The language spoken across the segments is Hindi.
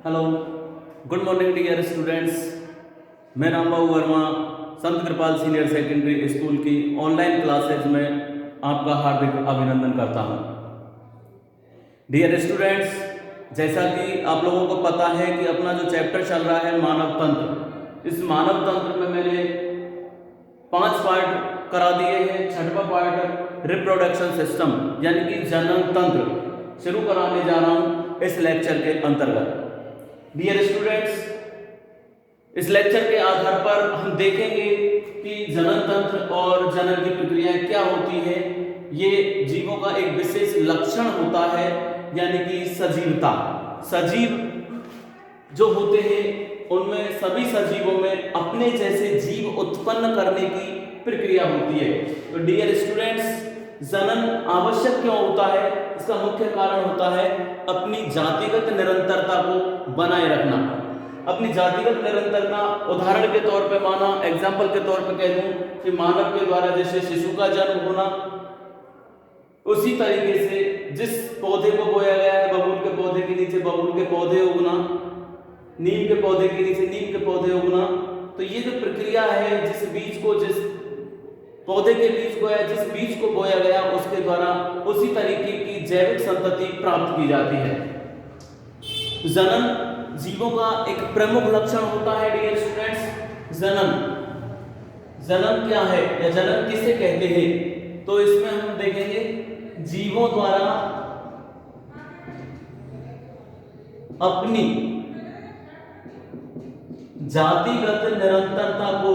Hello, good morning dear students. मैं Rambabu Verma Sant Kripal senior secondary school की ऑनलाइन क्लासेज में आपका हार्दिक अभिनंदन करता हूं। डियर स्टूडेंट्स, जैसा कि आप लोगों को पता है कि अपना जो चैप्टर चल रहा है मानव तंत्र, इस मानव तंत्र में मैंने 5 पार्ट करा दिए हैं। 6वां पार्ट रिप्रोडक्शन सिस्टम यानी कि जनन तंत्र शुरू कराने जा रहा हूं इस लेक्चर के अंतर्गत। डियर स्टूडेंट्स, इस लेक्चर के आधार पर हम देखेंगे कि जनन तंत्र और जनन की प्रक्रियाएं क्या होती है। ये जीवों का एक विशेष लक्षण होता है, यानी कि सजीवता। सजीव जो होते हैं उनमें सभी सजीवों में अपने जैसे जीव उत्पन्न करने की प्रक्रिया होती है। तो डियर स्टूडेंट्स, जनन आवश्यक क्यों होता है? इसका मुख्य कारण होता है अपनी जातिगत निरंतरता को बनाए रखना। अपनी जातिगत निरंतरता उदाहरण के तौर पे माना, एग्जाम्पल के तौर पे कह दूं कि मानव के द्वारा जैसे शिशु का जन्म होना, उसी तरीके से जिस पौधे को बोया गया है बबूल के पौधे के नीचे बबूल के पौधे उगना, नीम के पौधे के नीचे नीम के पौधे उगना। तो ये जो प्रक्रिया है, जिस बीज को, जिस पौधे के बीज को या जिस बीज को बोया गया उसके द्वारा उसी तरीके की जैविक संतति प्राप्त की जाती है। जनन जीवों का एक प्रमुख लक्षण होता है। डियर स्टूडेंट्स, जनन क्या है या जनन किसे कहते हैं? तो इसमें हम देखेंगे जीवों द्वारा अपनी जातिगत निरंतरता को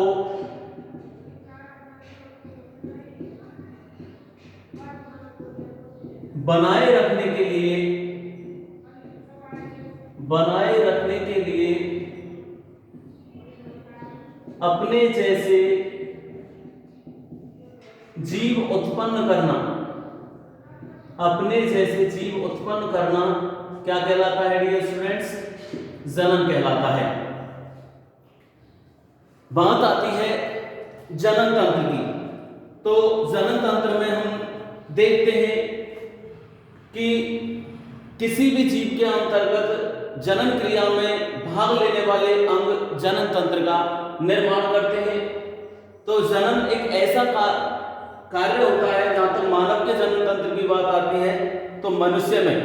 बनाए रखने के लिए अपने जैसे जीव उत्पन्न करना क्या कहलाता है डियर स्टूडेंट्स? जनन कहलाता है। बात आती है जनन तंत्र की। तो जनन तंत्र में हम देखते हैं कि किसी भी जीव के अंतर्गत जनन क्रिया में भाग लेने वाले अंग जनन तंत्र का निर्माण करते हैं। तो जनन एक ऐसा कार्य होता है, जहां तक मानव के जनन तंत्र की बात आती है तो मनुष्य में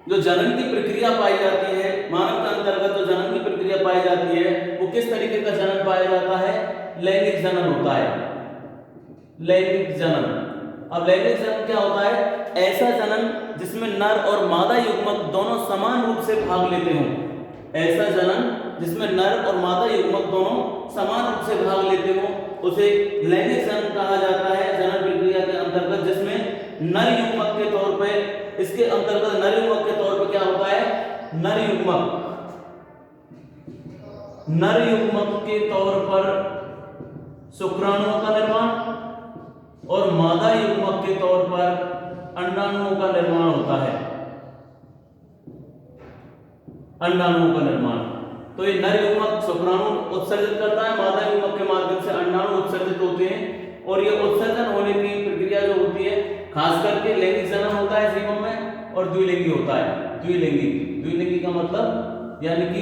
जो जनन की प्रक्रिया पाई जाती है, मानव के अंतर्गत जो जनन की प्रक्रिया पाई जाती है वो किस तरीके का जनन पाया जाता है? लैंगिक जनन होता है। लैंगिक जनन। अब लैंगिक जनन क्या होता है? ऐसा जनन जिसमें नर और मादा युग्मक दोनों समान रूप से भाग लेते हों। ऐसा जनन जिसमें नर और मादा युग्मक दोनों समान रूप से भाग लेते हों उसे लैंगिक जनन कहा जाता है। जनन प्रक्रिया के अंतर्गत जिसमें नर युग्मक के तौर पे, इसके अंतर्गत नर युग्मक के तौर पे क्या होता है? नर युग्मक के तौर पर शुक्राणुओं का निर्माण और मादा युग्मक के तौर पर अंडाणुओं का निर्माण होता है। अंडाणुओं का निर्माण। तो ये नर युग्मक शुक्राणु उत्सर्जित करता है, मादा युग्मक के माध्यम से अंडाणु उत्सर्जित होते हैं। और ये उत्सर्जन होने की प्रक्रिया जो होती है, खास करके लैंगिक जनन होता है जीवों में और द्विलिंगी होता है। द्विलिंगी का मतलब यानी कि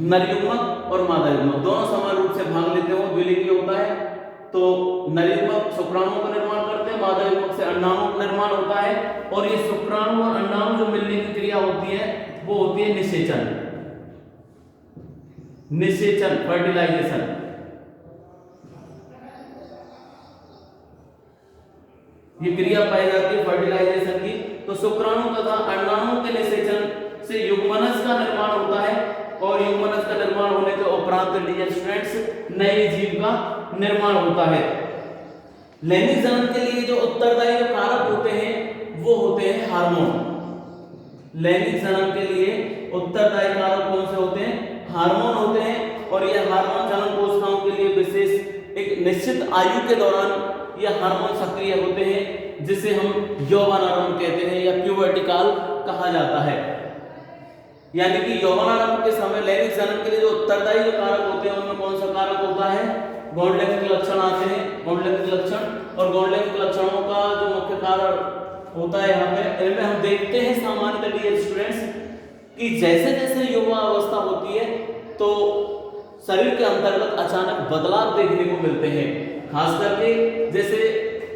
नर युग्मक और मादा युग्मक दोनों समान रूप से भाग लेते हो, द्विलिंगी होता है। तो नर युग्मक शुक्राणुओं का निर्माण करते हैं, मादा युग्मक से अंडाणुओं का निर्माण होता है। और ये शुक्राणु और अंडाणु जो मिलने की क्रिया होती है वो होती है निषेचन, फर्टिलाइजेशन। ये क्रिया पाई जाती है फर्टिलाइजेशन की। तो शुक्राणु तथा अंडाणु के निषेचन से युग्मनज का निर्माण होता है और युग्मनज का निर्माण होने के उपरांत डियर स्टूडेंट्स नए जीव का निर्माण होता है। लैंगिक जनन के लिए जो उत्तरदायी जो कारक होते हैं वो होते हैं हार्मोन। लैंगिक जनन के लिए उत्तरदायी कारक कौन से होते हैं? हार्मोन होते हैं। और ये हार्मोन जनन कोशिकाओं के लिए विशेष एक निश्चित आयु के दौरान ये हार्मोन सक्रिय होते हैं, जिसे हम यौवनारंभ कहते हैं या प्यूबर्टी काल कहा जाता है। यानी कि यौवनारंभ के समय लैंगिक जनन के लिए जो उत्तरदायी जो कारक होते हैं उनमें कौन सा कारक होता है? गौण लैंगिक लक्षण आते हैं, गौण लैंगिक लक्षण। और गौण लैंगिक लक्षणों का जो मुख्य कारण होता है यहाँ पे। इनमें हम देखते हैं सामान्यतः डियर स्टूडेंट्स कि जैसे जैसे युवा अवस्था होती है तो शरीर के अंतर्गत अचानक बदलाव देखने को मिलते हैं। खास करके जैसे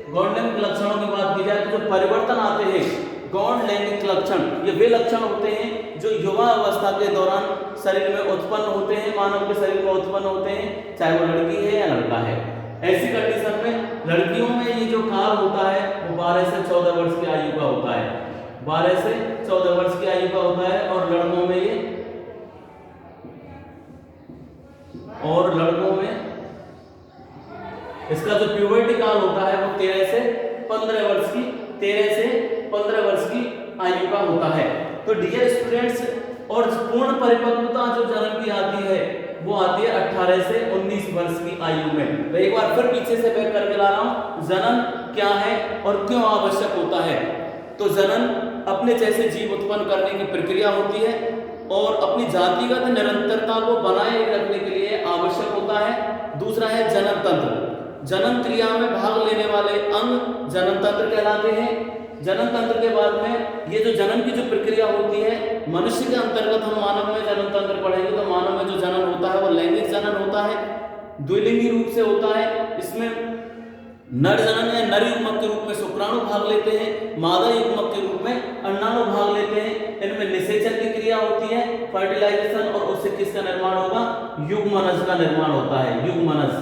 गौण लैंगिक लक्षणों की बात की जाए तो जो परिवर्तन आते हैं गौण लैंगिक लक्षण, ये वे लक्षण होते हैं जो युवा अवस्था के दौरान शरीर में उत्पन्न होते हैं, मानव के शरीर में उत्पन्न होते हैं, चाहे वो लड़की है या लड़का है। ऐसी कंडीशन में लड़कियों में ये जो काल होता है वो 12 से 14 वर्ष की आयु का होता है, 12 से 14 वर्ष की आयु का होता है। और लड़कों में इसका जो प्यूबर्टी काल होता है वो 13 से 15 वर्ष की आयु का होता है। तो डियर स्टूडेंट्स, और पूर्ण परिपक्वता जो जन्म की आती है वो आती है 18 से 19 वर्ष की आयु में। तो एक बार फिर पीछे से बैक करके ला रहा हूं, जन्म क्या है और क्यों आवश्यक होता है। तो जन्म अपने जैसे जीव उत्पन्न करने की प्रक्रिया होती है और अपनी जातिगत निरंतरता को बनाए रखने के लिए आवश्यक होता है। दूसरा है जन्म तंत्र, जन्म क्रिया में भाग लेने वाले अंग जन्म तंत्र कहलाते हैं। जन्म तंत्र के बाद में ये जो जन्म की जो प्रक्रिया होती है, मनुष्य के अंतर्गत हम मानव में जन्म तंत्र पढ़ेंगे तो मानव में जो जनन होता है वो लैंगिक जनन होता है, द्विलिंगी रूप से होता है। इसमें नर जनन या नर युग्मक के रूप में शुक्राणु भाग लेते हैं, मादा युग्मक के रूप में अंडाणु भाग लेते हैं। इनमें निषेचन की क्रिया होती है, फर्टिलाइजेशन, और उससे किसका निर्माण होगा, युग्मनज का निर्माण होता है। युग्मनज,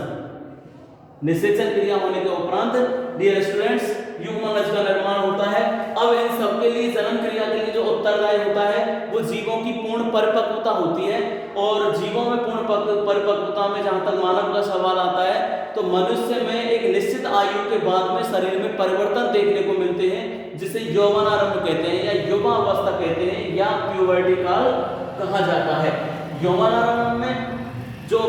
निषेचन क्रिया होने के उपरांत डियर स्टूडेंट्स युग्मनज का निर्माण होता है। अब इन सब के लिए जन्म क्रिया के लिए जो उत्तरदायी होता है वो जीवों की पूर्ण परिपक्वता होती है। और जीवों में पूर्ण परिपक्वता में जहां तक मानव का सवाल आता है तो मनुष्य में एक निश्चित आयु के बाद में शरीर में परिवर्तन देखने को मिलते हैं, जिसे यौवनारंभ कहते हैं या युवा अवस्था कहते हैं या प्यूबर्टी काल कहा जाता है। यौवनारंभ में जो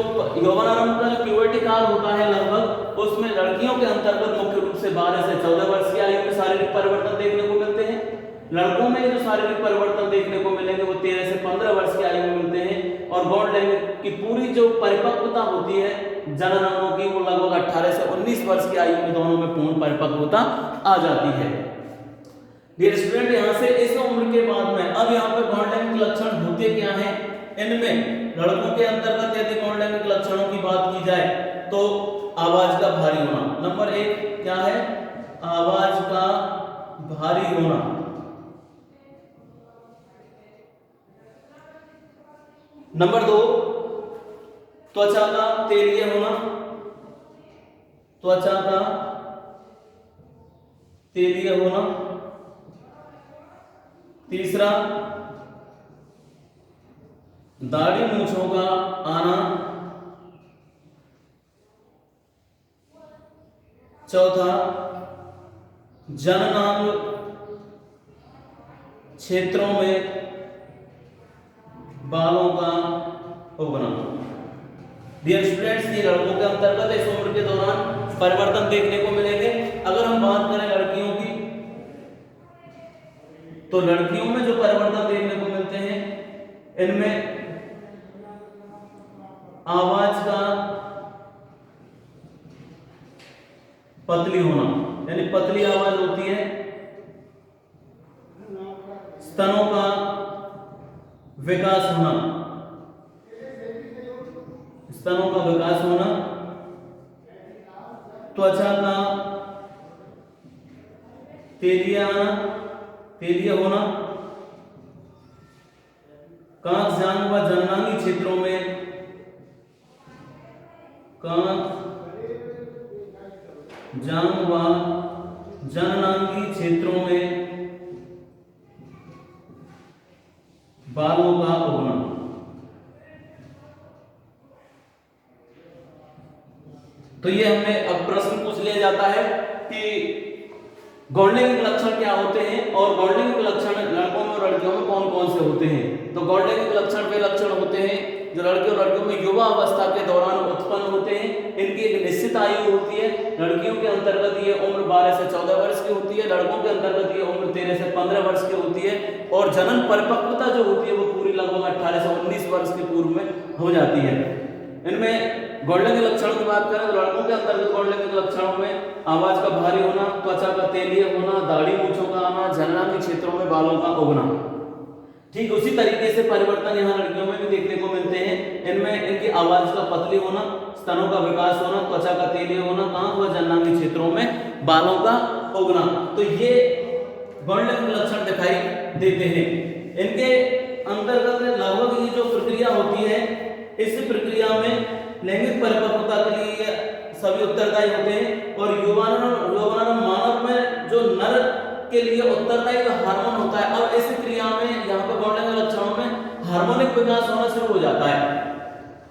यौवनारंभ का जो प्यूबर्टी काल होता है लगभग, उसमें लड़कियों के अंतर्गत मुख्य रूप से 12 से 14 वर्ष की आयु में शारीरिक परिवर्तन देखने को मिलते हैं। लड़कों में जो शारीरिक परिवर्तन देखने को मिलेंगे वो 13 से 15 वर्ष की आयु में मिलते हैं। और गौण लैंगिक की पूरी जो परिपक्वता होती है जनन अंगों की वो लगभग 18 से 19 वर्ष की आयु में दोनों में पूर्ण परिपक्वता आ जाती है। डियर स्टूडेंट, यहाँ से इस उम्र के बाद में अब यहाँ पे गौण लैंगिक लक्षण होते क्या हैं। इनमें लड़कों के अंतर्गत यदि गौण लैंगिक लक्षणों की बात की जाए तो आवाज का भारी होना नंबर 1 क्या है, आवाज का भारी होना। नंबर 2 त्वचा का तेलीय होना, त्वचा का तेलीय होना। तीसरा दाढ़ी मूंछों का आना। चौथा जननांग क्षेत्रों में बालों का उगना। डियर स्टूडेंट्स, ये लड़कों के अंतर्गत इस उम्र के दौरान परिवर्तन देखने को मिलेंगे। अगर हम बात करें लड़कियों की तो लड़कियों में जो परिवर्तन देखने को मिलते हैं इनमें आवाज का पतली होना, यानी पतली आवाज होती है। स्तनों का विकास होना, स्तनों का विकास होना। त्वचा का तेलीय आना, तेलीय होना। कांच जांघ व जननांगी क्षेत्रों में, कांच जांघ व जननांगी क्षेत्रों में बालों का उगना। तो ये हमने अब प्रश्न पूछ लिया जाता है कि गौण लैंगिक लक्षण क्या होते हैं और गौण लैंगिक लक्षण लड़कों में और लड़कियों में कौन कौन से होते हैं। तो गौण लैंगिक लक्षण वे लक्षण होते हैं जो लड़के और लड़कियों में युवा अवस्था के दौरान उत्पन्न होते हैं। इनकी एक निश्चित आयु होती है। लड़कियों के अंतर्गत ये उम्र 12 से 14 वर्ष की होती है, लड़कों के अंतर्गत ये उम्र 13 से 15 वर्ष की होती है। और जनन परिपक्वता जो होती है वो पूरी लगभग 18 से 19 वर्ष के पूर्व में हो जाती है। इनमें गौणलिंग लक्षणों की बात करें तो लड़कों के अंतर्गत गौणलिंग लक्षणों में आवाज का भारी होना, त्वचा का तेलीय होना, दाढ़ी मूंछों का आना, जननांगी क्षेत्रों में बालों का उगना। ठीक उसी तरीके से परिवर्तन यहाँ लड़कियों में भी देखने को मिलते हैं। इनमें इनकी आवाज का पतली होना, स्तनों का विकास होना, त्वचा का तेलीय होना, कान व जननांगी क्षेत्रों में बालों का उगना। तो ये गौणलिंग लक्षण दिखाई देते हैं। इनके अंतर्गत लगभग ये जो प्रक्रिया होती है, इस प्रक्रिया में लैंगिक परिपक्वता के लिए सभी उत्तरदायी होते हैं। और यौवनारंभ मानव में जो नर के लिए उत्तरदायी जो हार्मोन होता है, अब इस क्रिया में यहाँ पे गौणलिंग लक्षणों में हार्मोनिक विकास होना शुरू हो जाता है।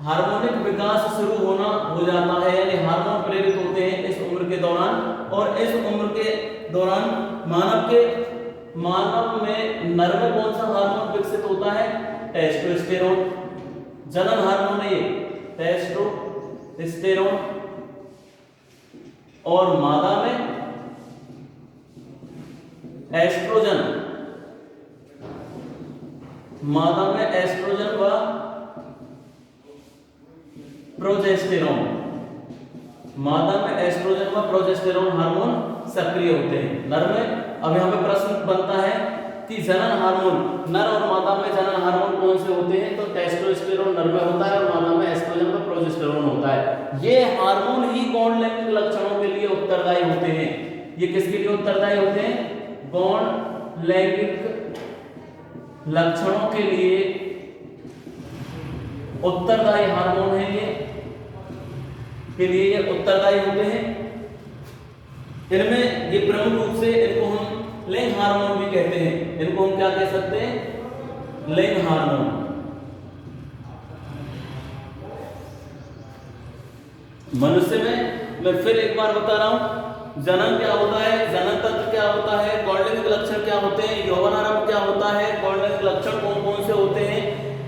हार्मोनिक विकास शुरू होना हो जाता है, यानी हार्मोन प्रेरित होते हैं इस उम्र के दौरान। और इस उम्र के दौरान मानव में नर में कौन सा हार्मोन विकसित होता है? टेस्टोस्टेरोन। जनन हार्मोन है ये टेस्टोस्टेरोन। और मादा में एस्ट्रोजन। मादा में एस्ट्रोजन व प्रोजेस्टेरोन। मादा में एस्ट्रोजन व प्रोजेस्टेरोन हार्मोन सक्रिय होते हैं। नर में अब यहाँ पे प्रश्न बनता है कि जनन हार्मोन, नर और मादा में जनन हार्मोन कौन से होते हैं? तो टेस्टोस्टेरोन नर में होता है और मादा में एस्ट्रोजन व प्रोजेस्टेरोन होता है। ये हार्मोन ही गौणलिंग लक्षणों के लिए उत्तरदायी होते हैं। ये किसके लिए उत्तरदायी होते हैं? गौण लैंगिक लक्षणों के लिए उत्तरदायी हार्मोन है ये, के लिए ये उत्तरदायी होते हैं। इनमें ये प्रमुख रूप से इनको हम लिंग हार्मोन भी कहते हैं। इनको हम क्या कह सकते हैं? लिंग हार्मोन। मनुष्य में मैं फिर एक बार बता रहा हूं, जनन क्या होता है, जनन तंत्र क्या होता है, गौणलिंग लक्षण क्या होते हैं, यौवनारंभ क्या होता है, गौणलिंग लक्षण कौन कौन से होते हैं,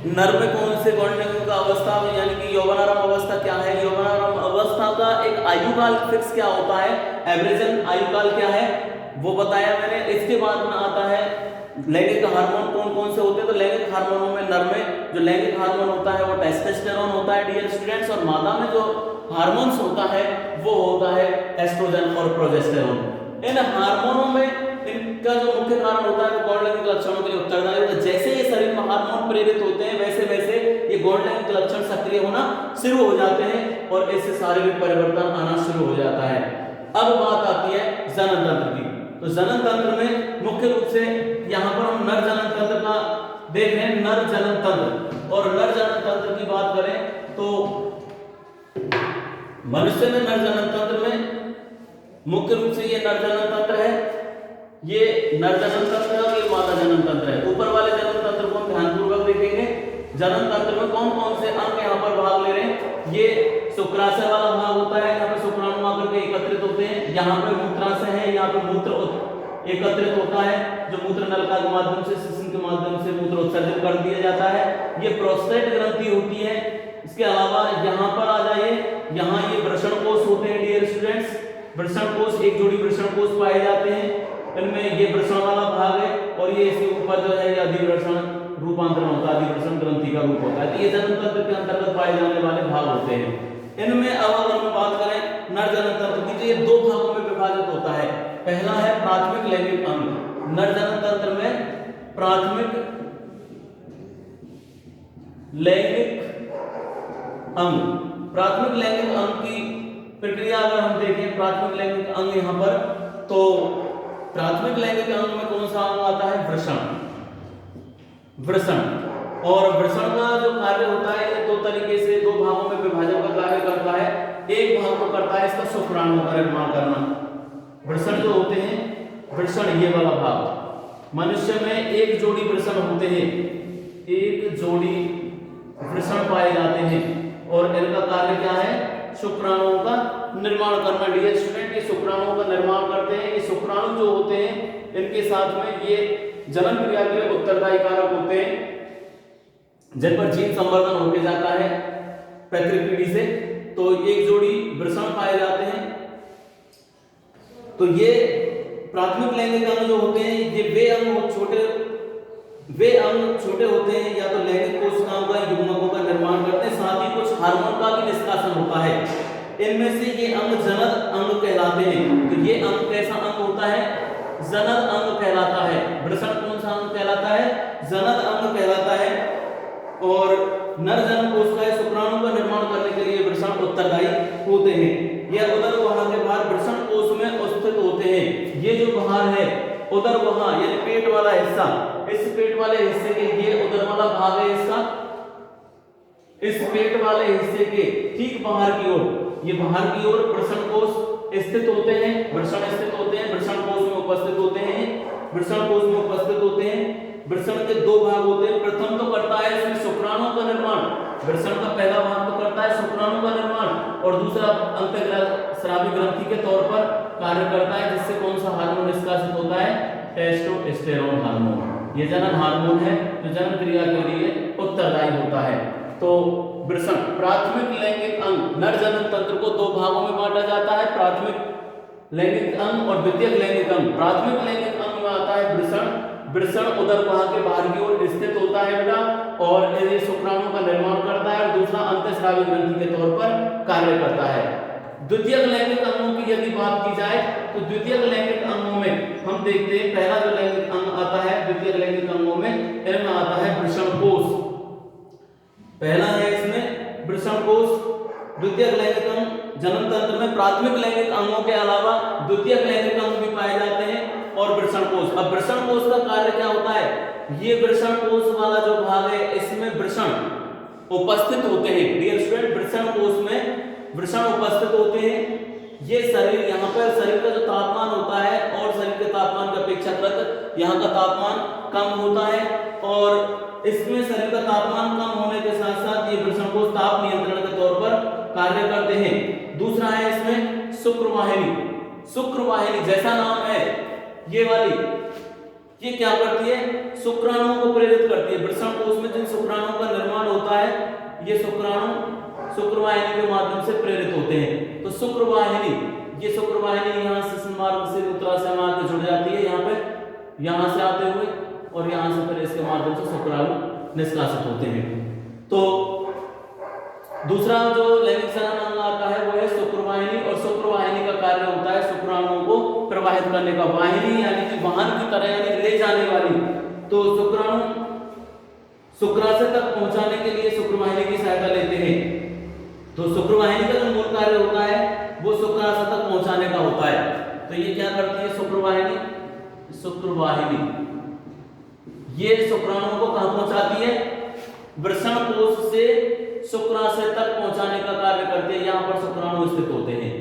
नर में कौन से गौणलिंग का अवस्था यानी कि यौवनारंभ अवस्था क्या है, यौवनारंभ अवस्था का एक आयुकाल फिक्स क्या होता है, एवरेजन आयुकाल क्या है, वो बताया मैंने। इसके बाद में आता है लैंगिक हार्मोन कौन कौन से होते हैं। तो लैंगिक हार्मोनों में नर में जो लैंगिक हार्मोन होता है वो टेस्टोस्टेरोन होता है डियर स्टूडेंट्स, और मादा में जो हार्मोन्स होता है वो होता है एस्ट्रोजन और प्रोजेस्टेरोन। इन हार्मोनों में इनका जो मुख्य कारण होता है वो गौणलिंग लक्षणों के लिए उत्तरदायी होता है। जैसे ये शरीर में हार्मोन प्रेरित होते हैं वैसे वैसे ये गौणलिंग लक्षण सक्रिय होना शुरू हो जाते हैं और इससे शारीरिक परिवर्तन आना शुरू हो जाता है। अब बात आती है जनन तंत्र की। तो जनन तंत्र में मुख्य रूप से यहाँ पर हम नर जनन तंत्र का देख रहे हैं, नर जनन तंत्र। और नर जनन तंत्र की बात करें तो मनुष्य में नर जनन तंत्र में मुख्य रूप से ये नर जनन तंत्र है, ये नर जनन तंत्र है और ये मादा जनन तंत्र है। ऊपर वाले जनन तंत्र को हम ध्यानपूर्वक देखेंगे। जनन तंत्र में कौन कौन से अंग यहाँ पर भाग ले रहे हैं? ये शुक्राशय वाला भाग होता है, यहाँ पे शुक्राणु आकर के एकत्रित होते हैं। यहाँ पे मूत्राशय है, यहाँ पे मूत्र एकत्रित होता है जो मूत्र नलिका के माध्यम से, शिश्न के माध्यम से मूत्र उत्सर्जन कर दिया जाता है। ये प्रोस्टेट ग्रंथि होती है। इसके अलावा यहाँ पर आ जाइए, यहाँ ये वृषण कोष होते हैं डियर स्टूडेंट्स। वृषण कोष, एक जोड़ी वृषण कोष पाए जाते हैं। इनमें ये वृषण वाला भाग है और ये इसके ऊपर जो है ये अधिवृषण रूपांतरण होता है, अधिवृषण ग्रंथि का रूप होता है। तो ये जनन तंत्र के अंतर्गत पाए जाने वाले भाग होते हैं। इनमें अब अगर हम बात करें नर जनन तंत्र की, तो ये दो भागों में विभाजित होता है। पहला है प्राथमिक लैंगिक अंग। नर जनन तंत्र में प्राथमिक लैंगिक अंग, प्राथमिक लैंगिक अंग की प्रक्रिया अगर हम देखें, प्राथमिक लैंगिक अंग यहाँ पर, तो प्राथमिक लैंगिक अंग में कौन सा अंग आता है? वृषण। वृषण और वृषण का जो कार्य होता है ये दो तरीके से, दो भागों में विभाजन का कार्य करता है। एक भाग में करता है इसका शुक्राणु का निर्माण करना। वृषण जो होते हैं, वृषण ये वाला भाग, मनुष्य में एक जोड़ी वृषण होते हैं, एक जोड़ी वृषण पाए जाते हैं और इनका कार्य क्या है? शुक्राणुओं का निर्माण करना। डियर स्टूडेंट, ये शुक्राणुओं का निर्माण करते हैं। ये शुक्राणु जो होते हैं इनके साथ में ये जनन क्रिया के लिए उत्तरदायी कारक होते हैं, जिन पर जीन संवर्धन होके जाता है पैतृक पीढ़ी से। तो एक जोड़ी वृषण पाए जाते हैं। तो ये प्राथमिक लैंगिक अंग जो होते हैं ये वे अंग छोटे वे अंग छोटे होते हैं या तो लैंगिक कोशिकाओं का युग्मकों का निर्माण करते हैं, साथ ही कुछ हार्मोन का भी निष्कासन होता है। इनमें से ये अंग जनन अंग कहलाते हैं। तो ये अंग कैसा अंग होता है? जनन अंग कहलाता है। वृषण कौन सा अंग कहलाता है? जनन अंग कहलाता है। और नर जनन कोशिकाएं शुक्राणु का निर्माण करने के लिए वृषण उत्तरदायी होते हैं। यह उदर गुहा के बाहर वृषण कोश में स्थित होते हैं। ये जो बाहर है उदर गुहा यानी पेट वाला हिस्सा, इस पेट वाले हिस्से के ये उदर वाला भाग है इसका, इस पेट वाले हिस्से के ठीक बाहर की ओर, ये बाहर की ओर वृषण कोश स्थित होते हैं, वृषण स्थित होते हैं, वृषण कोश में उपस्थित होते हैं, वृषण कोश में उपस्थित होते हैं। वृषण के दो भाग होते हैं। प्रथम तो करता है इसमें शुक्राणु का निर्माण, वृषण का पहला भाग तो करता है शुक्राणु का निर्माण, और दूसरा अंतःस्रावी ग्रंथि के तौर पर कार्य करता है, जिससे कौन सा हार्मोन निष्कासित होता है? Testosterone hormone. ये जनन हार्मोन है जो जनन क्रिया के लिए उत्तरदायी होता है। तो वृषण प्राथमिक लैंगिक अंग, नर जनन तंत्र को दो भागों में बांटा जाता है, प्राथमिक लैंगिक अंग और द्वितीयक लैंगिक अंग। प्राथमिक लैंगिक अंग में आता है वृषण। वृषण उदर गुहा के बाहर की ओर स्थित होता है बेटा, और ये शुक्राणु का निर्माण करता है, और दूसरा अंतःस्रावी ग्रंथि के तौर पर कार्य करता है। द्वितीयक लैंगिक अंगों की यदि बात की जाए तो द्वितीयक लैंगिक अंगों में हम देखते हैं पहला जो लैंगिक अंग आता है द्वितीयक लैंगिक अंगों में, इनमें आता है वृषण कोश। पहला है इसमें वृषण कोश। द्वितीयक लैंगिक अंग जनन तंत्र में प्राथमिक लैंगिक अंगों के अलावा द्वितीयक लैंगिक अंग भी पाए जाते हैं, और वृषण कोश। अब वृषण कोश का कार्य क्या होता है? ये वृषण कोश वाला जो भाग है इसमें वृषण उपस्थित होते हैं। डियर स्टूडेंट, वृषण कोश में वृषण उपस्थित होते हैं। ये शरीर, यहाँ पर शरीर का जो तापमान होता है और शरीर के तापमान के अपेक्षाकृत यहाँ का तापमान कम होता है, और इसमें शरीर का तापमान कम होने के साथ साथ ये वृषण कोश ताप नियंत्रण के तौर पर कार्य करते हैं। दूसरा है इसमें शुक्रवाहिनी। शुक्रवाहिनी जैसा नाम है ये वाली, ये क्या करती है? शुक्राणुओं को प्रेरित करती है। वृषण कोश में जिन शुक्राणुओं का निर्माण होता है ये शुक्राणु शुक्रवाहिनी के माध्यम से प्रेरित होते हैं। तो शुक्रवाहिनी, ये शुक्रवाहिनी यहाँ से मार्ग से मूत्राशय मार्ग से जुड़ जाती है, यहाँ पे यहाँ से आते हुए, और यहाँ से फिर इसके माध्यम से शुक्राणु निष्कासित होते हैं। तो दूसरा जो लैंगिक संघनन अंग आता है वो है शुक्रवाहिनी, और शुक्रवाहिनी का कार्य होता है शुक्राणुओं को प्रवाहित करने का। वाहिनी यानी कि वाहन की तरह, यानी ले जाने वाली। तो शुक्राणु शुक्राशय तक पहुंचाने के लिए शुक्रवाहिनी की सहायता लेते हैं। तो शुक्रवाहिनी का जो मूल कार्य होता है वो शुक्राशय तक पहुंचाने का होता है। तो ये क्या करती है शुक्रवाहिनी? शुक्रवाहिनी ये शुक्राणुओं को कहां पहुंचाती है? वृषण कोश से शुक्राशय तक पहुंचाने का कार्य करते हैं। यहाँ पर शुक्राणु स्थित होते हैं,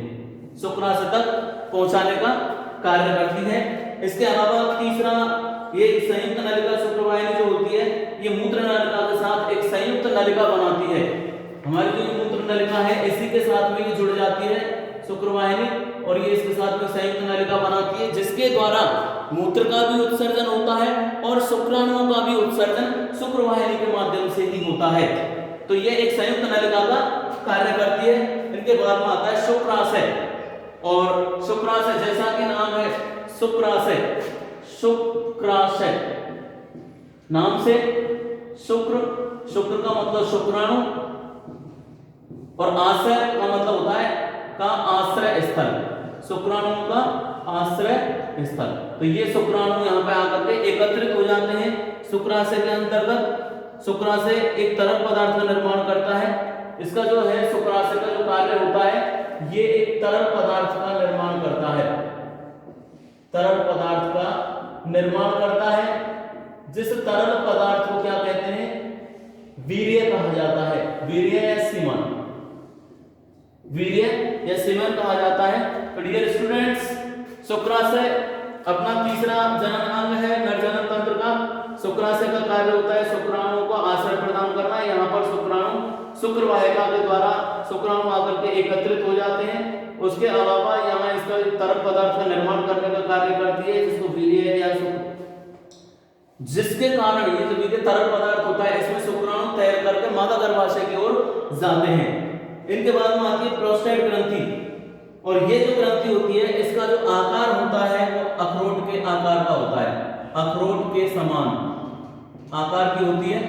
शुक्राशय तक पहुंचाने का कार्य करती है। इसके अलावा तीसरा, ये संयुक्त नलिका शुक्रवाहिनी जो होती है ये मूत्र नलिका के साथ एक संयुक्त नलिका बनाती है। हमारी जो मूत्र नलिका है इसी के साथ में ये जुड़ जाती है शुक्रवाहिनी, और ये इसके साथ में संयुक्त नलिका बनाती है, जिसके द्वारा मूत्र का भी उत्सर्जन होता है और शुक्राणुओं का भी उत्सर्जन शुक्रवाहिनी के माध्यम से ही होता है। तो ये एक संयुक्त नलिका का कार्य करती है। इनके बाद में आता है शुक्राशय, और शुक्राशय जैसा कि नाम है शुक्राशय, शुक्राशय नाम से शुक्र, शुक्र का मतलब शुक्राणु, और आश्रय का मतलब होता है का आश्रय स्थल, शुक्राणु का आश्रय स्थल। तो ये शुक्राणु यहाँ पे आकर के एकत्रित हो जाते हैं शुक्राशय के अंतर्गत। शुक्राशय एक तरल पदार्थ का निर्माण करता है। इसका जो है शुक्राशय का जो कार्य होता है ये एक तरल पदार्थ का निर्माण करता है, तरल पदार्थ का निर्माण करता है, जिस तरल पदार्थ को क्या कहते हैं? वीर्य कहा जाता है, वीर्य या सीमन, वीर्य या सीमन कहा जाता है। तो डियर स्टूडेंट्स, शुक्राशय अपना तीसरा जनन अंग है नर जनन तंत्र का। शुक्राशय का कार्य होता है शुक्राणुओं को आश्रय प्रदान करना। यहाँ पर शुक्राणु शुक्रवाहिका के द्वारा शुक्राणु आकर के एकत्रित हो जाते हैं। उसके अलावा यहाँ इसका तरल पदार्थ का निर्माण करने का कार्य करती है, जिसको वीर्य या जिसके कारण ये जो वीर्य तरल पदार्थ होता है इसमें शुक्राणु तैर करके मादा गर्भाशय की ओर जाते हैं। इनके बाद में आती है प्रोस्टेट ग्रंथि, और ये जो ग्रंथि होती है इसका जो आकार होता है वो अखरोट के आकार का होता है, अखरोट के समान, आकार की होती है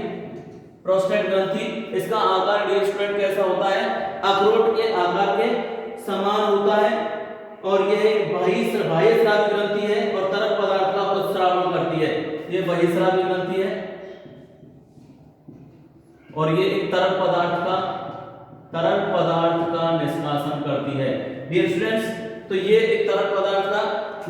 प्रोस्टेट ग्रंथि। इसका आकार डियर स्टूडेंट कैसा होता है? अखरोट के आकार के समान होता है और यह बहिःस्रावी ग्रंथि है और तरल पदार्थ का उत्स्रावन करती है। ये बहिःस्रावी ग्रंथि है और ये एक तरल पदार्थ का निष्कासन करती है डियर स्टूडेंट्स। तो ये एक तरल पदार्थ का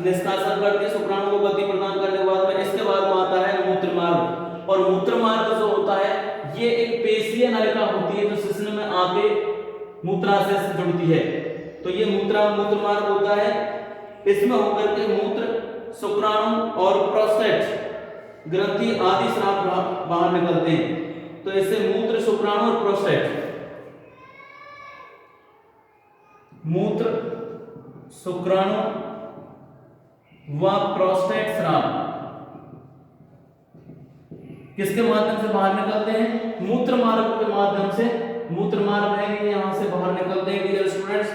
निष्कासन करती है शुक्राणु को गति प्रदान करने के बाद में। इसके बाद में आता है मूत्र मार्ग और मूत्र मार्ग जो होता है ये एक पेशीय नलिका होती है जो शिश्न में आके मूत्राशय से जुड़ती है। तो ये मूत्र मार्ग होता है। इसमें होकर के मूत्र शुक्राणु और प्रोस्टेट ग्रंथि आदि स्राव बाहर निकलते हैं। तो इससे मूत्र शुक्राणु और प्रोस्टेट, मूत्र शुक्राणु व प्रोस्टेट स्राव किसके माध्यम से बाहर निकलते हैं? मूत्र मार्ग के माध्यम से। मूत्र मार्ग है यहां से बाहर निकलते हैं डियर स्टूडेंट्स।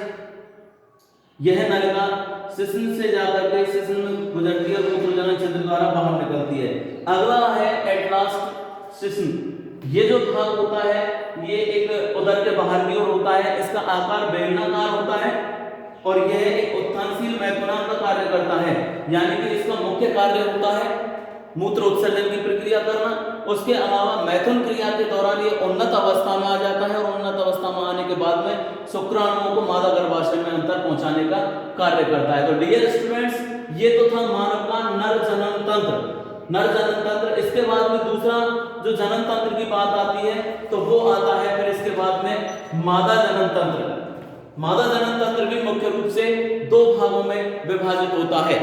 यह नलिका शिश्न से जाकर के शिश्न में गुजरती है और मूत्रजनन छिद्र द्वारा बाहर निकलती है। अगला है एट लास्ट शिश्न। ये जो भाग होता है ये एक उदर के बाहर की ओर होता है। इसका आकार बेलनाकार होता है और यह एक उत्थानशील मैथुनान का कार्य करता है, यानी कि इसका मुख्य कार्य होता है मूत्र उत्सर्जन की प्रक्रिया करना। उसके अलावा मैथुन क्रिया के दौरान ये उन्नत अवस्था में आ जाता है और उन्नत अवस्था में आने के बाद में शुक्राणुओं को मादा गर्भाशय में अंतर पहुंचाने का कार्य करता है। तो डियर स्टूडेंट्स ये तो था मानव का नर जनन तंत्र। इसके बाद में दूसरा जो जनन तंत्र की बात आती है तो वो आता है फिर इसके बाद में मादा जनन तंत्र। मादा जनन तंत्र भी मुख्य रूप से दो भागों में विभाजित होता है।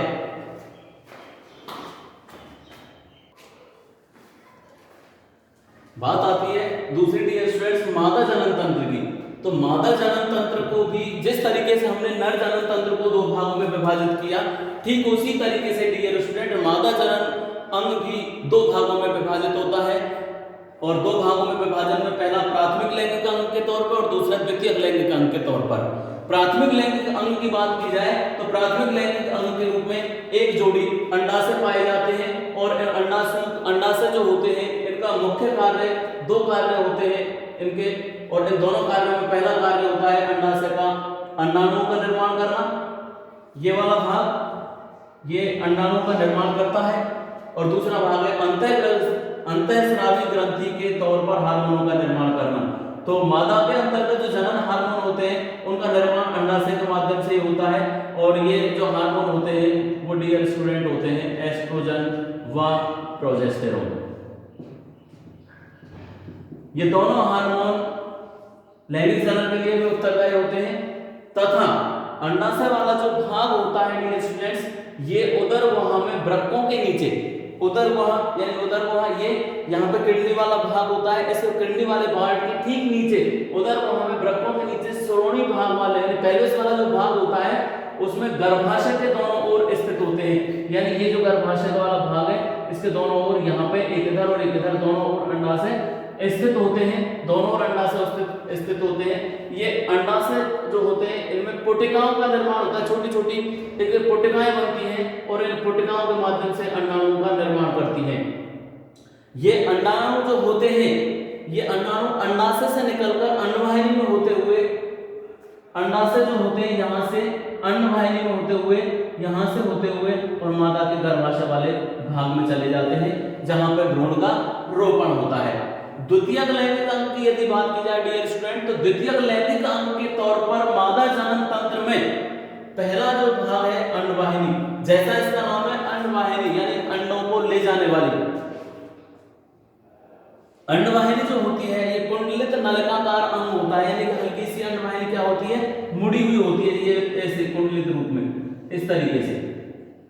बात आती है दूसरी डियर स्टूडेंट्स मादा जनन तंत्र की। तो मादा जनन तंत्र को भी जिस तरीके से हमने नर जनन तंत्र को दो भागों में विभाजित किया, ठीक उसी तरीके से डियर स्टूडेंट मादा जनन अंग भी दो भागों में विभाजित होता है। और दो भागों में विभाजन में पहला प्राथमिक लैंगिक अंग के तौर पर और दूसरा द्वितीयक लैंगिक अंग के तौर पर। प्राथमिक लैंगिक अंग की बात की जाए तो प्राथमिक लैंगिक अंग के रूप में एक जोड़ी अंडाशय पाए जाते हैं और अंडाशय जो होते हैं इनका मुख्य कार्य दो कार्य होते हैं इनके, और इन दोनों कार्यों में पहला कार्य होता है अंडाशय का अंडाणुओं का निर्माण करना। ये वाला भाग ये अंडाणुओं का निर्माण करता है और दूसरा भाग है अंतःस्रावी ग्रंथि के तौर पर हार्मोनों का निर्माण करना। तो मादा के अंतर्गत जो जनन हार्मोन होते हैं उनका निर्माण अंडाशय के माध्यम से होता है और ये जो हार्मोन होते हैं वो डियर स्टूडेंट होते हैं एस्ट्रोजन व प्रोजेस्टेरोन। ये दोनों हार्मोन लैंगिक जनन के लिए भी उत्तरदायी होते हैं तथा अंडाशय वाला जो भाग होता है डियर स्टूडेंट्स ये उदरगुहा में वृक्कों के नीचे उदरगुहा ये यहाँ पे किडनी वाला भाग होता है। इस किडनी वाले भाग के ठीक नीचे उदरगुहा में वृक्कों के नीचे श्रोणि भाग वाले यानी पेल्विस वाला जो भाग होता है उसमें गर्भाशय के दोनों ओर स्थित होते हैं। यानी ये जो गर्भाशय वाला भाग है इसके दोनों ओर यहाँ पे एक इधर और एक इधर दोनों ओर अंडाशय स्थित होते हैं। दोनों ओर अंडाशय स्थित होते हैं। ये अंडाशय जो होते हैं इनमें पुटिकाओं का निर्माण होता है। छोटी छोटी एक पुटिकाएं बनती हैं और इन पुटिकाओं के माध्यम से अंडाणुओं का निर्माण करती हैं। ये अंडाणु जो होते हैं ये अंडाणु अंडाशय से निकलकर अन्नवाहिनी में होते हुए अंडाशय जो होते हैं यहाँ से अन्नवाहिनी में होते हुए और मादा के गर्भाशय वाले भाग में चले जाते हैं जहां पर भ्रूण का रोपण होता है। द्वितीयक लैंगिक अंग की यदि बात की जाए डियर स्टूडेंट तो द्वितीयक लैंगिक अंग के तौर पर मादा जनन तंत्र में पहला जो भाग है अंडवाहिनी, जैसा इसका नाम है अंडवाहिनी यानी अंडों को ले जाने वाली अंडवाहिनी जो होती है ये कुंडलित नलिकाकार अंग होता है। यानी हल्की सी अंडवाहिनी क्या होती है मुड़ी हुई होती है ये ऐसे कुंडलित रूप में इस तरीके से।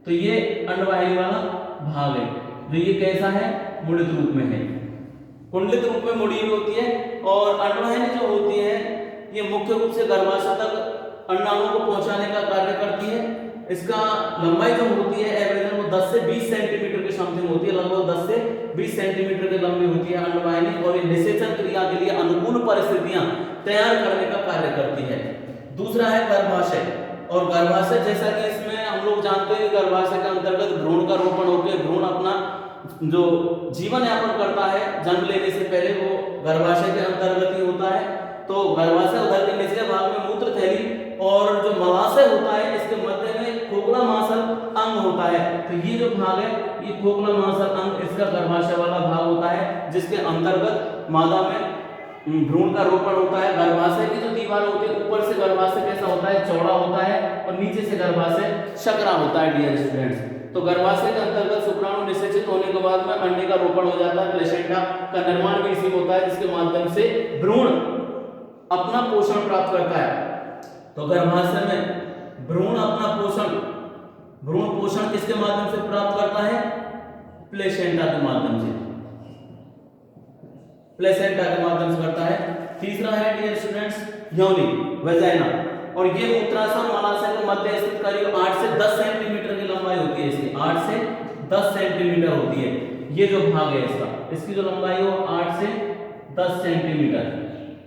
तो ये अंडवाहिनी वाला भाग है जो ये कैसा है मुड़ित रूप में है, कुंडलित रूप में मुड़ी हुई होती है। और अंडवाहिनी जो होती है ये मुख्य रूप से गर्भाशय तक अंडाणुओं को पहुंचाने का कार्य करती है। इसका लंबाई जो होती है एवरेज वो 10 से 20 सेंटीमीटर के समथिंग होती है, लगभग 10 से 20 सेंटीमीटर की लंबी होती है अंडवाहिनी और ये निषेचन क्रिया के लिए अनुकूल परिस्थितियां तैयार करने का कार्य करती है। दूसरा है गर्भाशय, और गर्भाशय जैसा कि इसमें हम लोग जानते हैं कि गर्भाशय के अंतर्गत भ्रूण का रोपण होकर भ्रूण अपना जो जीवन यापन करता है जन्म लेने से पहले वो गर्भाशय के अंतर्गत ही होता है। तो गर्भाशय उदर के निचले भाग में मूत्र थैली और जो मलाशय होता है इसके मध्य में खोखला मांसल अंग होता है। तो ये जो भाग है ये खोखला मांसल अंग इसका गर्भाशय वाला भाग होता है, जिसके अंतर्गत मादा में भ्रूण का रोपण होता है। गर्भाशय की जो दीवार होती है ऊपर से गर्भाशय कैसा होता है, चौड़ा होता है और नीचे से गर्भाशय सकरा होता है डियर स्टूडेंट्स। तो गर्भाशय के अंतर्गत शुक्राणु निषेचित होने के बाद में अंडे का रोपण हो जाता है। प्लेसेंटा का निर्माण भी इसी होता है, जिसके माध्यम से भ्रूण अपना पोषण प्राप्त करता है। तो गर्भाशय में भ्रूण अपना भ्रूण पोषण किसके माध्यम से प्राप्त करता है, प्लेसेंटा के माध्यम से, प्लेसेंटा के माध्यम से करता है। तीसरा है डियर स्टूडेंट्स योनि, वेजाइना, और ये मूत्राशय और मलाशय के मध्य स्थित करीब 8 से 10 सेंटीमीटर की लंबाई होती है इसकी, 8 से 10 सेंटीमीटर होती है। ये जो भाग है इसकी जो लंबाई हो 8 से 10 सेंटीमीटर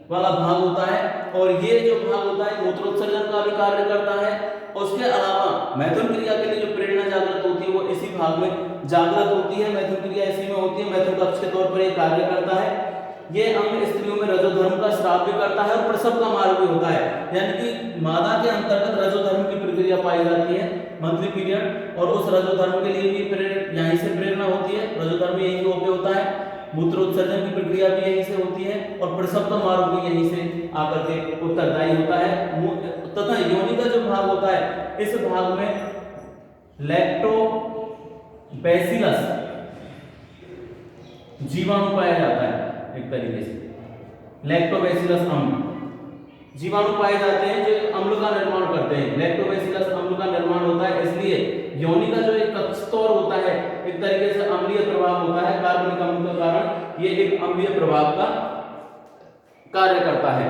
वाला भाग होता है। और ये जो भाग होता है मूत्रोत्सर्जन का भी कार्य करता है। उसके अलावा मैथुन क्रिया के लिए जो प्रेरणा जागृत होती है वो इसी भाग में जागृत होती है। मैथुन क्रिया इसी में होती है, मैथुन कक्ष के तौर पर ये कार्य करता है। ये अंग स्त्रियों में रजोधर्म का स्राव भी करता है और प्रसव का मार्ग भी होता है, यानी कि मादा के अंतर्गत रजोधर्म की प्रक्रिया पाई जाती है मंथली पीरियड, और उस रजोधर्म के लिए भी यहीं से प्रेरणा होती है। रजोधर्म यहीं पे होता है, मूत्रोत्सर्जन की प्रक्रिया भी यहीं से होती है और प्रसव का मार्ग भी यहीं से आकर के उत्तरदायी होता है। तथा योनि का जो भाग होता है इस भाग में लैक्टोबैसिलस जीवाणु पाया जाता है। एक तरीके से लैक्टोबैसिलस अम्ल जीवाणु पाए जाते हैं जो अम्ल का निर्माण करते हैं। लैक्टोबैसिलस अम्ल का निर्माण होता है, इसलिए योनि का जो एक कक्षतौर होता है एक तरीके से अम्लीय प्रभाव होता है। कार्बनिक अम्ल के कारण ये एक अम्लीय प्रभाव का कार्य करता है।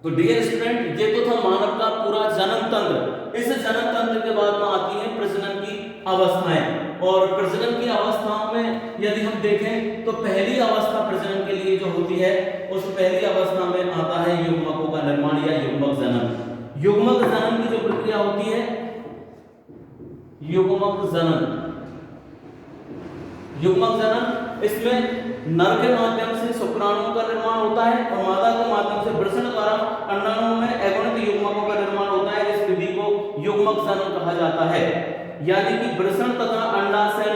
तो डियर स्टूडेंट ये तो था मानव का पूरा जनन तंत्र। इस जनन तंत्र के बाद में आती है प्रजनन की अवस्थाएं, और प्रजनन की अवस्थाओं में यदि हम देखें तो पहली अवस्था प्रजनन के लिए जो होती है उस पहली अवस्था में आता है युग्मकों का निर्माण या युग्मक जनन। युग्मक जनन की जो प्रक्रिया होती है युग्मक जनन इसमें नर के माध्यम से शुक्राणुओं का निर्माण होता है और मादा के माध्यम से वृषण द्वारा अंडाणुओं में अगुणित युग्मकों का निर्माण होता है। इस विधि को युग्मक जनन कहा जाता है, यानी कि वृषण तथा अंडाशय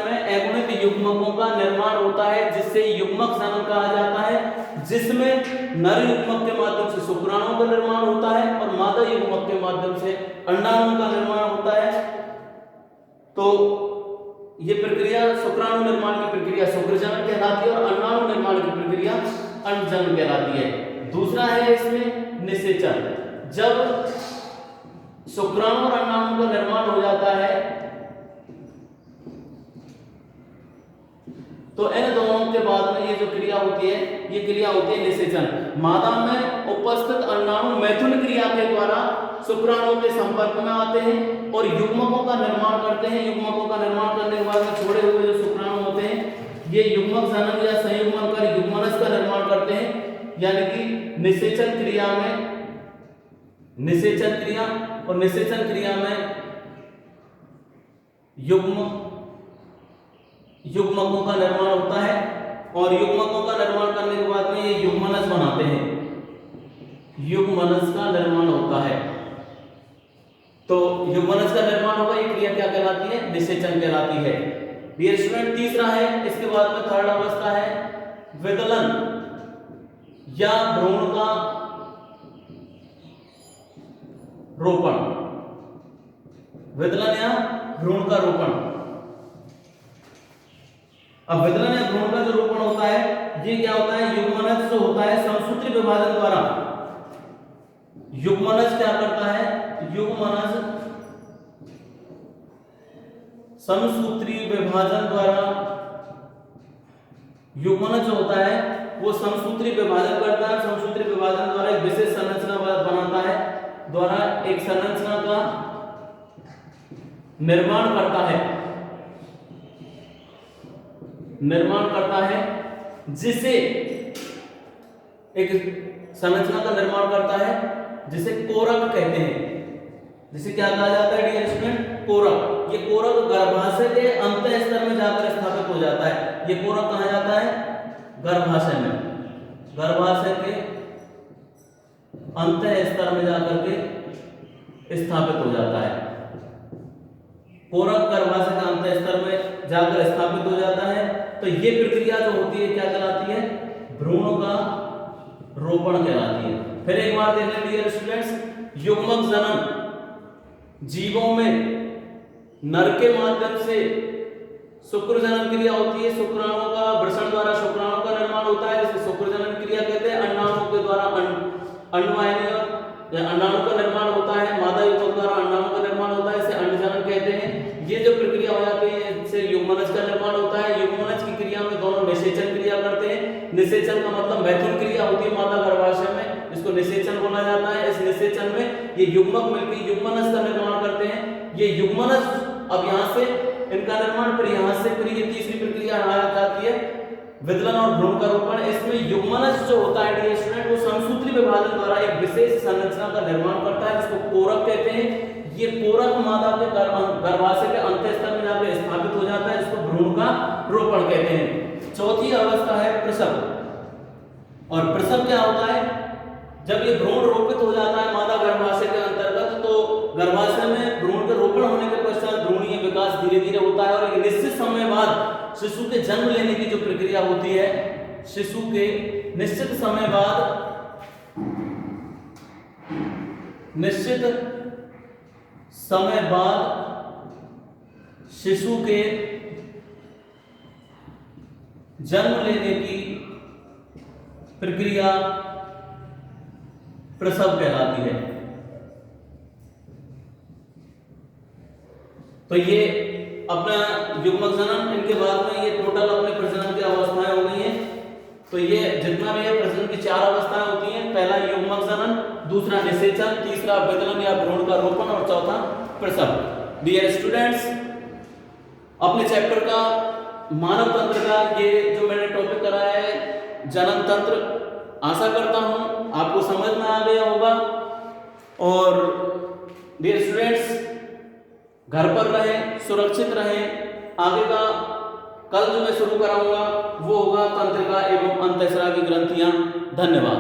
में अगुणित युग्मकों का निर्माण होता है, जिससे युग्मक जनन कहा जाता है, जिसमें नर युग्मक के माध्यम से शुक्राणुओं का निर्माण होता है और मादा युग्मक के माध्यम से अंडाणुओं का निर्माण होता है। तो ये प्रक्रिया शुक्राणु निर्माण की प्रक्रिया शुक्रजनन कहलाती है और अंडाणु निर्माण की प्रक्रिया अंडजनन कहलाती है। दूसरा है इसमें निषेचन। जब शुक्राणु और अंडाणु का निर्माण हो जाता है तो इन दोनों के बाद में ये जो क्रिया होती है ये क्रिया होती है निषेचन। मादा में उपस्थित अंडाणु मैथुन क्रिया के द्वारा शुक्राणुओं के संपर्क में आते हैं और युग्मकों का निर्माण करते हैं। युग्मकों का निर्माण करने के बाद में छोड़े हुए जो शुक्राणु होते हैं ये युग्मक जनन या संयुग्मन कर युग्मनज का निर्माण करते हैं, यानी कि निषेचन क्रिया में युग्मकों का निर्माण होता है और युग्मकों का निर्माण करने के बाद में ये युग्मनज बनाते हैं, युग्मनज का निर्माण होता है। तो युग्मनज का निर्माण होगा, ये क्रिया क्या कहलाती है, निषेचन कहलाती है। डियर स्टूडेंट तीसरा है, इसके बाद में थर्ड अवस्था है विदलन या भ्रूण का रोपण। विदलन या भ्रूण का रोपण। अब विदलन या भ्रूण का जो रोपण होता है ये क्या होता है, युग्मनज जो होता है समसूत्री विभाजन द्वारा। युग्मनज क्या करता है, युग्मनज समसूत्री विभाजन द्वारा, युग्मनज जो होता है वो समसूत्री विभाजन करता है। समसूत्री विभाजन द्वारा एक विशेष संरचना बनाता है, द्वारा एक संरचना का निर्माण करता है जिसे एक संरचना का निर्माण करता है जिसे कोरक कहते हैं। जिसे क्या कहा जाता है डियर स्टूडेंट, कोरक। ये कोरक गर्भाशय गर्भाशय के अंत स्तर में जाकर स्थापित हो जाता है। ये कोरक कहाँ जाता है? गर्भाशय में, गर्भाशय के अंत स्तर में जाकर के स्थापित हो जाता है। कोरक गर्भाशय के अंत स्तर में जाकर स्थापित हो जाता है। तो ये प्रक्रिया जो होती है क्या कहलाती है? भ्रूण का रोपण कहलाती है। फिर एक बार देख लें डियर स्टूडेंट्स, युग्मक जनन जीवों में नर के माध्यम से शुक्र जनन क्रिया होती है। शुक्राणु का वृषण द्वारा शुक्राणु का निर्माण होता है, जिसे शुक्र जनन क्रिया कहते हैं। अंडाणु के द्वारा अंडवाहिनी या अंडाणु का निर्माण होता है। मादा युग्मक द्वारा अंडाणु का निर्माण होता है, इसे अंडजनन कहते हैं। ये जो प्रक्रिया हो जाती है इससे युग्मनज का निर्माण होता है। युग्मनज की क्रिया में दोनों निषेचन क्रिया करते हैं। निषेचन का मतलब मैथुन क्रिया होती है मादा गर्भाशय में, इसको निषेचन बोला जाता है। इस निषेचन में ये युग्मक मिलकर युग्मनज का निर्माण करते हैं। ये युग्मनज अब यहाँ से इनका निर्माण, फिर यहाँ से फिर ये तीसरी प्रक्रिया आ जाती है विदलन और भ्रूण का रोपण। इसमें युग्मनज जो होता है डियर स्टूडेंट, वो समसूत्री विभाजन द्वारा एक विशेष संरचना का निर्माण करता है, जिसको कोरक कहते हैं। ये कोरक मादा के गर्भाशय के अंत स्तर में जाकर स्थापित हो जाता है, जिसको भ्रूण का रोपण कहते हैं। चौथी अवस्था है प्रसव। और प्रसव क्या होता है? जब ये भ्रूण रोपित हो जाता है मादा गर्भाशय के अंतर्गत, तो गर्भाशय में भ्रूण के रोपण होने के पश्चात भ्रूणीय विकास धीरे धीरे होता है और एक निश्चित समय बाद शिशु के जन्म लेने की जो प्रक्रिया होती है, शिशु के निश्चित समय बाद शिशु के जन्म लेने की प्रक्रिया प्रसव कहलाती है। तो ये अपना युग्मक जनन, इनके बाद में ये टोटल अपने प्रजनन की अवस्थाएं हो गई हैं। तो ये जितना भी है प्रजनन की 4 अवस्थाएं होती हैं। पहला युग्मक जनन, दूसरा निषेचन, तीसरा विदलन या भ्रूण का रोपण और चौथा प्रसव। डियर स्टूडेंट्स, अपने चैप्टर का मानव तंत्र का ये जो मैंने टॉपिक कराया है जनन तंत्र, आशा करता हूं आपको समझ में आ गया होगा। और डियर स्टूडेंट्स, घर पर रहें, सुरक्षित रहें। आगे का कल जो मैं शुरू कराऊंगा वो होगा तंत्रिका एवं अंतःस्रावी ग्रंथियां। धन्यवाद।